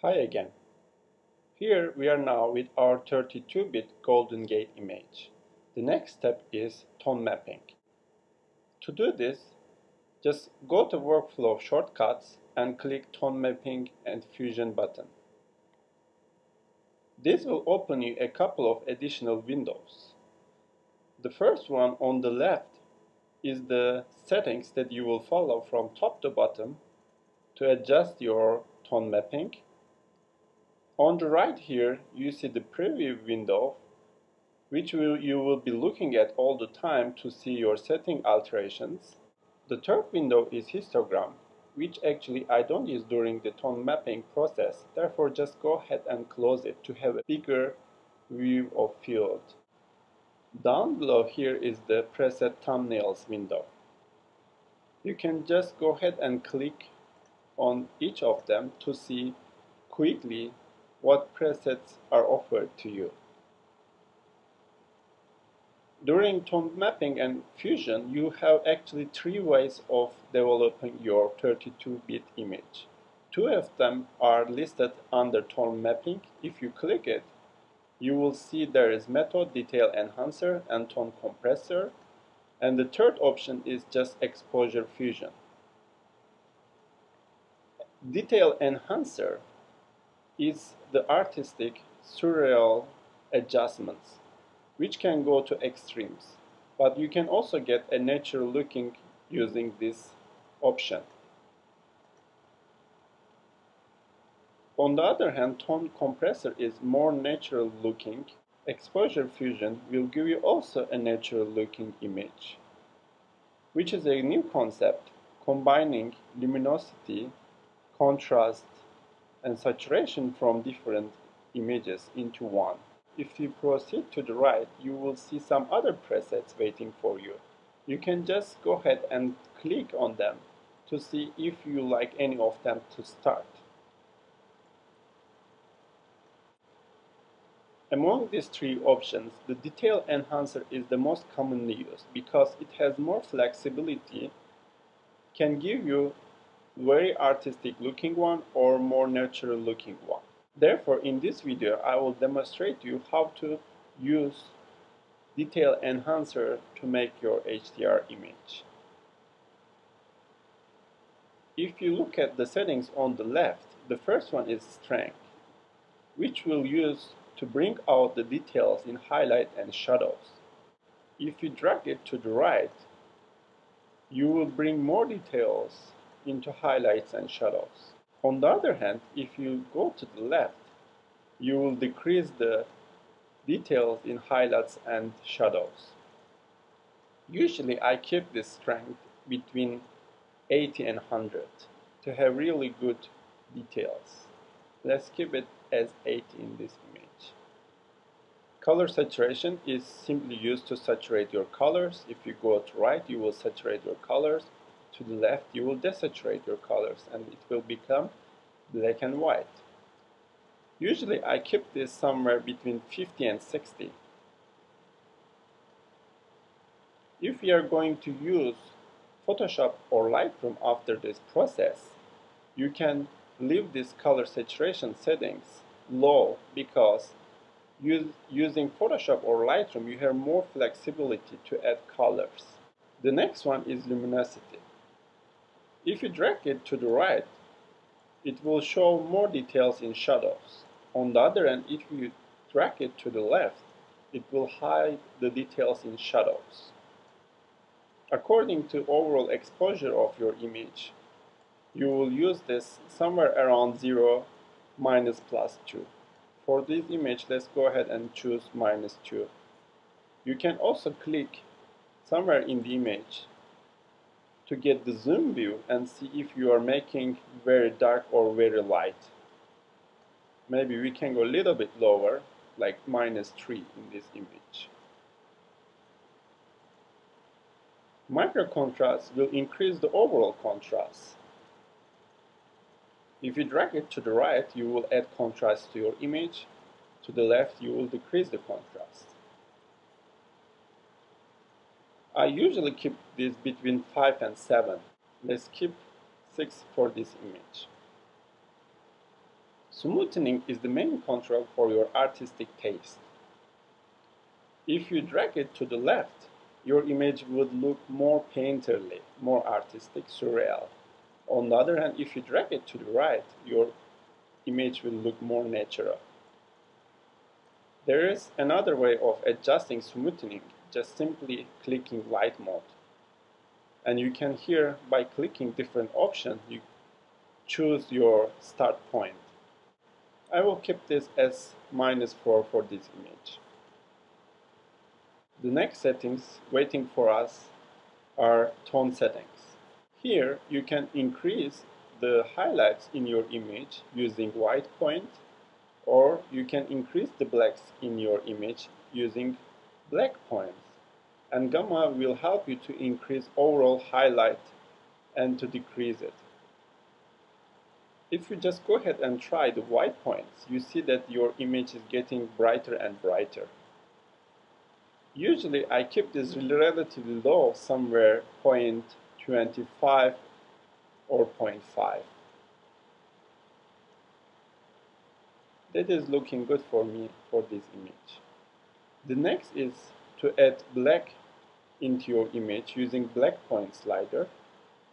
Hi again. Here we are now with our 32-bit Golden Gate image. The next step is tone mapping. To do this, just go to Workflow Shortcuts and click Tone Mapping and Fusion button. This will open you a couple of additional windows. The first one on the left is the settings that you will follow from top to bottom to adjust your tone mapping. On the right here, you see the preview window, which you will be looking at all the time to see your setting alterations. The third window is histogram, which actually I don't use during the tone mapping process, therefore just go ahead and close it to have a bigger view of field. Down below here is the preset thumbnails window. You can just go ahead and click on each of them to see quickly what presets are offered to you. During tone mapping and fusion, you have actually three ways of developing your 32-bit image. Two of them are listed under tone mapping. If you click it, you will see there is method, detail enhancer, and tone compressor. And the third option is just exposure fusion. Detail enhancer is the artistic, surreal adjustments, which can go to extremes, but you can also get a natural looking using this option. On the other hand, tone compressor is more natural looking. Exposure fusion will give you also a natural looking image, which is a new concept combining luminosity, contrast, and saturation from different images into one. If you proceed to the right, you will see some other presets waiting for you. You can just go ahead and click on them to see if you like any of them to start. Among these three options, the detail enhancer is the most commonly used because it has more flexibility, can give you very artistic looking one or more natural looking one. Therefore, in this video, I will demonstrate you how to use detail enhancer to make your HDR image. If you look at the settings on the left, the first one is strength, which we'll use to bring out the details in highlight and shadows. If you drag it to the right, you will bring more details into highlights and shadows. On the other hand, if you go to the left, you will decrease the details in highlights and shadows. Usually I keep this strength between 80 and 100 to have really good details. Let's keep it as 80 in this image. Color saturation is simply used to saturate your colors. If you go to right, you will saturate your colors. To the left, you will desaturate your colors and it will become black and white. Usually I keep this somewhere between 50 and 60. If you are going to use Photoshop or Lightroom after this process, you can leave this color saturation settings low because using Photoshop or Lightroom you have more flexibility to add colors. The next one is luminosity. If you drag it to the right, it will show more details in shadows. On the other hand, if you drag it to the left, it will hide the details in shadows. According to overall exposure of your image, you will use this somewhere around 0, minus plus 2. For this image, let's go ahead and choose minus 2. You can also click somewhere in the image to get the zoom view and see if you are making very dark or very light. Maybe we can go a little bit lower, like minus 3 in this image. Micro contrast will increase the overall contrast. If you drag it to the right, you will add contrast to your image. To the left, you will decrease the contrast. I usually keep this between 5 and 7. Let's keep 6 for this image. Smoothing is the main control for your artistic taste. If you drag it to the left, your image would look more painterly, more artistic, surreal. On the other hand, if you drag it to the right, your image will look more natural. There is another way of adjusting smoothing, just simply clicking light mode. And you can here, by clicking different options, you choose your start point. I will keep this as -4 for this image. The next settings waiting for us are tone settings. Here you can increase the highlights in your image using white point, or you can increase the blacks in your image using black points. And gamma will help you to increase overall highlight and to decrease it. If you just go ahead and try the white points, you see that your image is getting brighter and brighter. Usually I keep this relatively low, somewhere 0.25 or 0.5. That is looking good for me for this image. The next is to add black into your image using black point slider.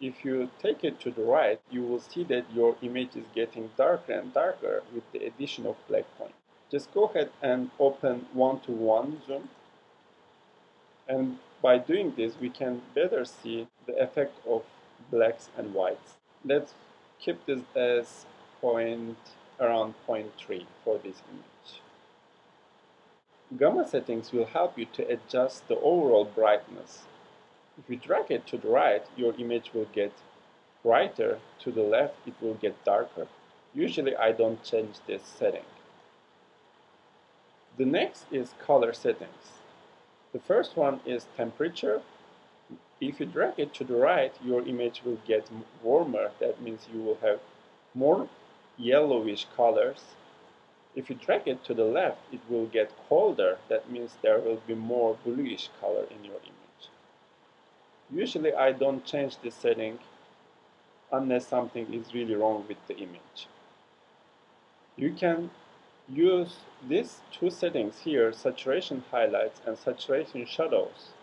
If you take it to the right, you will see that your image is getting darker and darker with the addition of black point. Just go ahead and open 1:1 zoom. And by doing this, we can better see the effect of blacks and whites. Let's keep this as around 0.3 for this image. Gamma settings will help you to adjust the overall brightness. If you drag it to the right, your image will get brighter. To the left, it will get darker. Usually I don't change this setting. The next is color settings. The first one is temperature. If you drag it to the right, your image will get warmer. That means you will have more yellowish colors. If you drag it to the left, it will get colder. That means there will be more bluish color in your image. Usually I don't change this setting unless something is really wrong with the image. You can use these two settings here, saturation highlights and saturation shadows,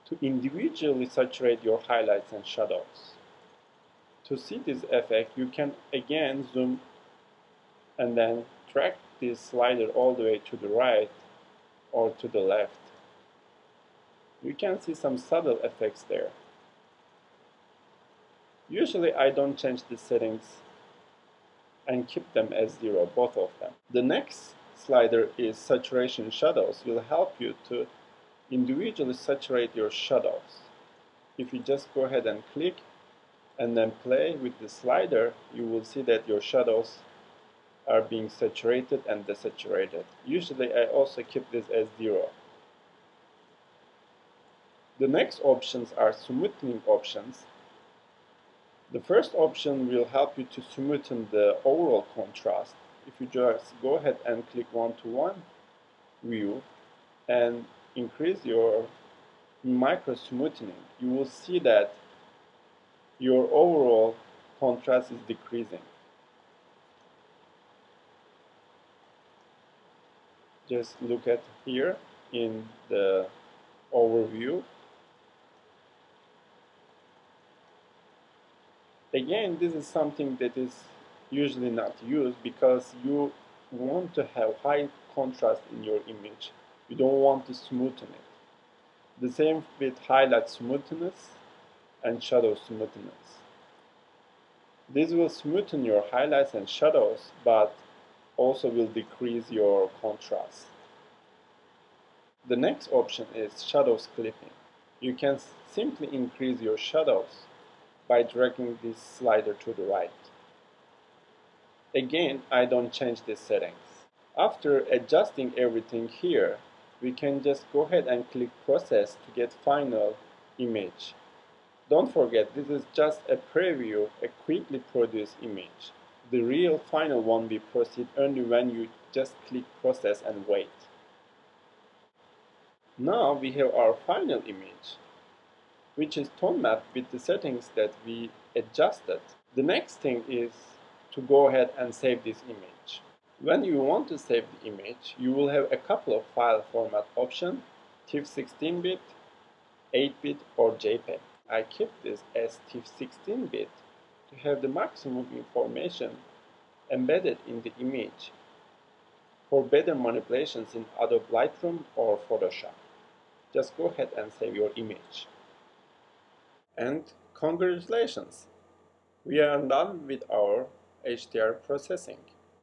to individually saturate your highlights and shadows. To see this effect, you can again zoom and then drag this slider all the way to the right or to the left. You can see some subtle effects there. Usually I don't change the settings and keep them as 0, both of them. The next slider is saturation shadows. Will help you to individually saturate your shadows. If you just go ahead and click and then play with the slider, you will see that your shadows are being saturated and desaturated. Usually I also keep this as 0. The next options are smoothing options. The first option will help you to smoothen the overall contrast. If you just go ahead and click 1:1 view and increase your micro smoothing, you will see that your overall contrast is decreasing. Just look at here in the overview. Again, this is something that is usually not used because you want to have high contrast in your image. You don't want to smoothen it. The same with highlight smoothness and shadow smoothness. This will smoothen your highlights and shadows, but also will decrease your contrast. The next option is shadows clipping. You can simply increase your shadows by dragging this slider to the right. Again, I don't change the settings. After adjusting everything here, we can just go ahead and click process to get final image. Don't forget, this is just a preview, a quickly produced image. The real final one will proceed only when you just click process and wait. Now we have our final image, which is tone mapped with the settings that we adjusted. The next thing is to go ahead and save this image. When you want to save the image, you will have a couple of file format options: TIFF 16-bit, 8-bit, or JPEG. I keep this as TIFF 16-bit to have the maximum information embedded in the image for better manipulations in Adobe Lightroom or Photoshop. Just go ahead and save your image. And congratulations! We are done with our HDR processing.